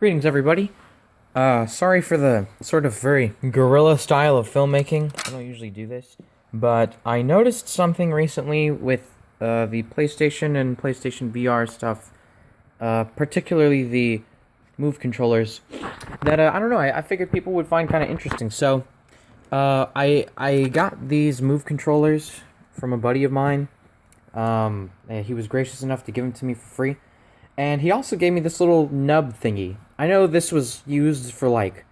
Greetings, everybody. Sorry for the sort of very guerrilla style of filmmaking. I don't usually do this, but I noticed something recently with the PlayStation and PlayStation VR stuff, particularly the Move controllers, that I don't know. I figured people would find kind of interesting. So, I got these Move controllers from a buddy of mine. And he was gracious enough to give them to me for free. And he also gave me this little nub thingy. I know this was used for, like,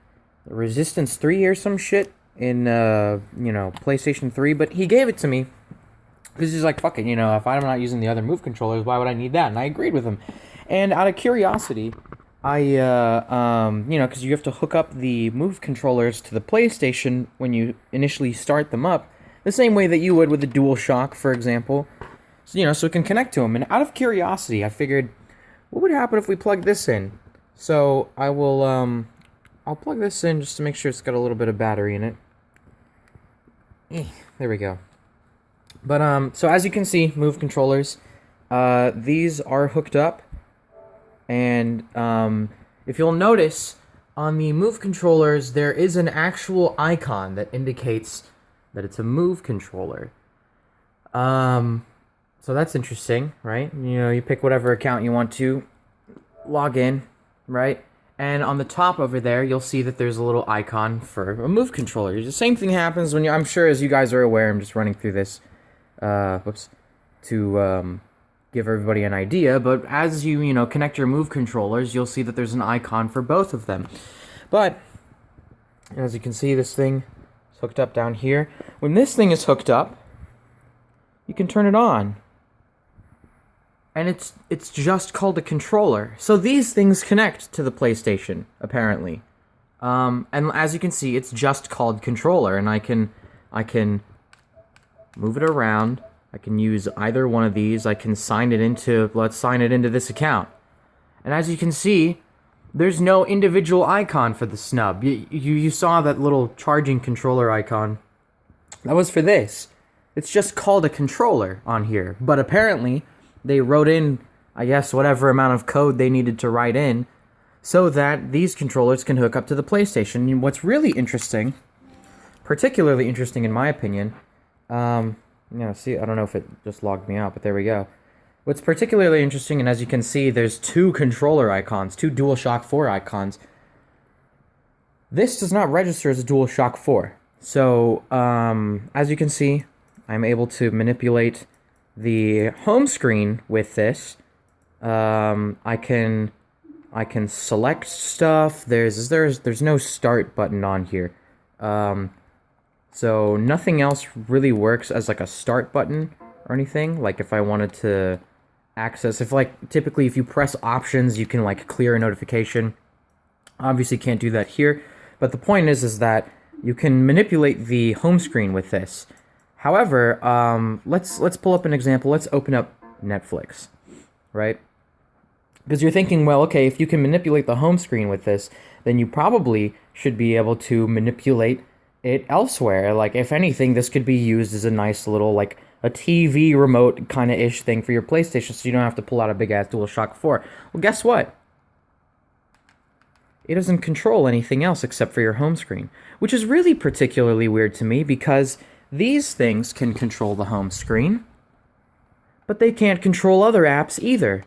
Resistance 3 or some shit in, PlayStation 3, but he gave it to me. Because he's like, fuck it, if I'm not using the other Move controllers, why would I need that? And I agreed with him. And out of curiosity, because you have to hook up the Move controllers to the PlayStation when you initially start them up, the same way that you would with the DualShock, for example. So it can connect to them. And out of curiosity, I figured, what would happen if we plug this in? So I'll plug this in just to make sure it's got a little bit of battery in it. There we go. But, so as you can see, Move controllers, these are hooked up. And, if you'll notice, on the Move controllers, there is an actual icon that indicates that it's a Move controller. So that's interesting, right? You pick whatever account you want to log in, right? And on the top over there, you'll see that there's a little icon for a Move controller. The same thing happens when I'm sure, as you guys are aware, I'm just running through this, to give everybody an idea. But as you connect your Move controllers, you'll see that there's an icon for both of them. But as you can see, this thing is hooked up down here. When this thing is hooked up, you can turn it on. And it's just called a controller. So these things connect to the PlayStation, apparently. And as you can see, it's just called controller, and I can move it around. I can use either one of these. I can sign it into, let's sign it into this account. And as you can see, there's no individual icon for the snub. You saw that little charging controller icon. That was for this. It's just called a controller on here. But apparently, they wrote in, I guess, whatever amount of code they needed to write in so that these controllers can hook up to the PlayStation. And what's really interesting, particularly interesting in my opinion, see, I don't know if it just logged me out, but there we go. What's particularly interesting, and as you can see, there's two controller icons, two DualShock 4 icons. This does not register as a DualShock 4. So, as you can see, I'm able to manipulate the home screen with this. I can select stuff. There's no start button on here. So nothing else really works as like a start button or anything. Like if I wanted to access, typically if you press options, you can like clear a notification. Obviously can't do that here. But the point is that you can manipulate the home screen with this. However, let's pull up an example. Let's open up Netflix, right? Because you're thinking, well, okay, if you can manipulate the home screen with this, then you probably should be able to manipulate it elsewhere. Like, if anything, this could be used as a nice little, like, a TV remote kind of ish thing for your PlayStation, so you don't have to pull out a big-ass DualShock 4. Well, guess what? It doesn't control anything else except for your home screen, which is really particularly weird to me because these things can control the home screen, but they can't control other apps either.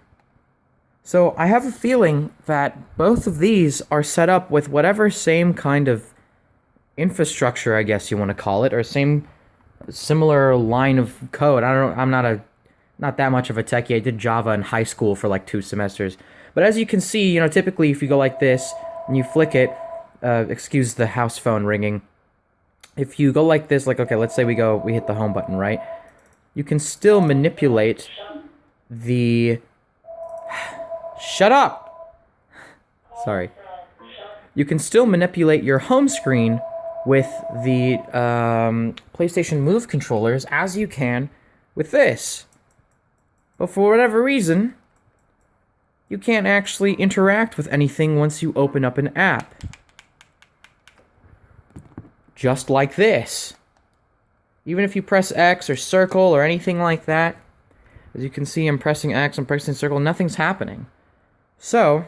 So I have a feeling that both of these are set up with whatever same kind of infrastructure, I guess you want to call it, or similar line of code. I'm not that much of a techie. I did Java in high school for like 2 semesters. But as you can see, typically if you go like this and you flick it, excuse the house phone ringing. If you go like this, like, okay, let's say we hit the home button, right? You can still manipulate the... Shut up! Sorry. You can still manipulate your home screen with the PlayStation Move controllers as you can with this. But for whatever reason, you can't actually interact with anything once you open up an app. Just like this. Even if you press X or circle or anything like that, as you can see, I'm pressing X, I'm pressing circle, nothing's happening. So,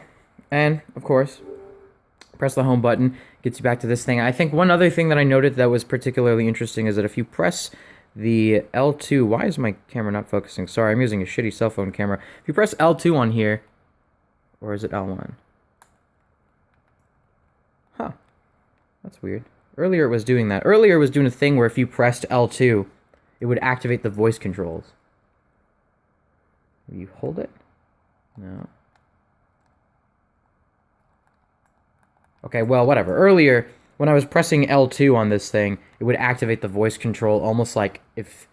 And, of course, press the home button, gets you back to this thing. I think one other thing that I noted that was particularly interesting is that if you press the L2... Why is my camera not focusing? Sorry, I'm using a shitty cell phone camera. If you press L2 on here... Or is it L1? Huh. That's weird. Earlier it was doing that. Earlier it was doing a thing where if you pressed L2, it would activate the voice controls. You hold it? No. Okay, well, whatever. Earlier, when I was pressing L2 on this thing, it would activate the voice control, almost like if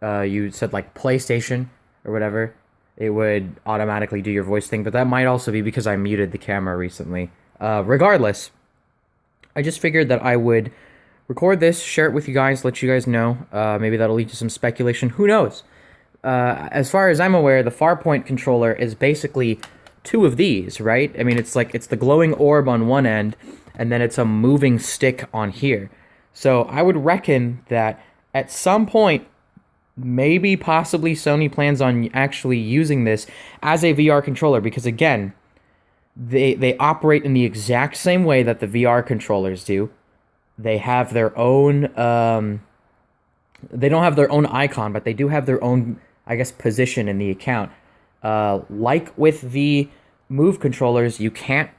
you said, like, PlayStation or whatever. It would automatically do your voice thing, but that might also be because I muted the camera recently. Regardless, I just figured that I would record this, share it with you guys, let you guys know. Maybe that'll lead to some speculation. Who knows? As far as I'm aware, the Farpoint controller is basically two of these, right? I mean, it's the glowing orb on one end, and then it's a moving stick on here. So I would reckon that at some point, maybe possibly Sony plans on actually using this as a VR controller, because again, they operate in the exact same way that the VR controllers do. They have their own they don't have their own icon, but they do have their own, I guess, position in the account. Like with the Move controllers, you can't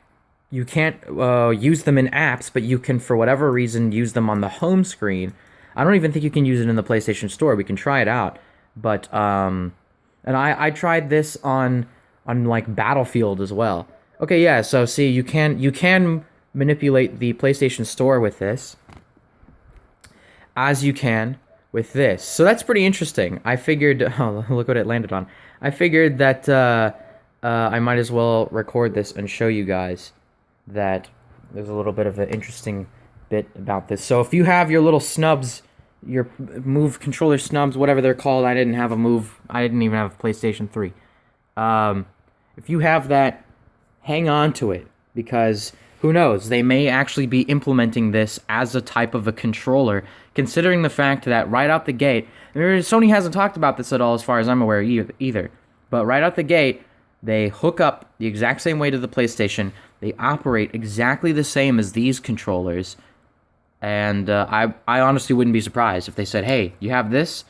use them in apps, but you can, for whatever reason, use them on the home screen. I don't even think you can use it in the PlayStation Store. We can try it out. But, and I tried this on like Battlefield as well. Okay, yeah, so see, you can manipulate the PlayStation Store with this, as you can with this. So that's pretty interesting. I figured, oh, look what it landed on. I figured that I might as well record this and show you guys that there's a little bit of an interesting bit about this. So if you have your little snubs, your Move controller snubs, whatever they're called, I didn't have a Move, I didn't even have a PlayStation 3. If you have that, hang on to it, because who knows, they may actually be implementing this as a type of a controller, considering the fact that right out the gate, Sony hasn't talked about this at all as far as I'm aware either, but right out the gate, they hook up the exact same way to the PlayStation, they operate exactly the same as these controllers, and I honestly wouldn't be surprised if they said, hey, you have this?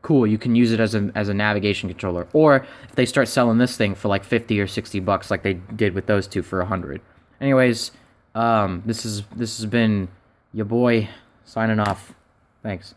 Cool, you can use it as a navigation controller. Or if they start selling this thing for like 50 or 60 bucks like they did with those two for 100. Anyways, this has been your boy signing off. Thanks.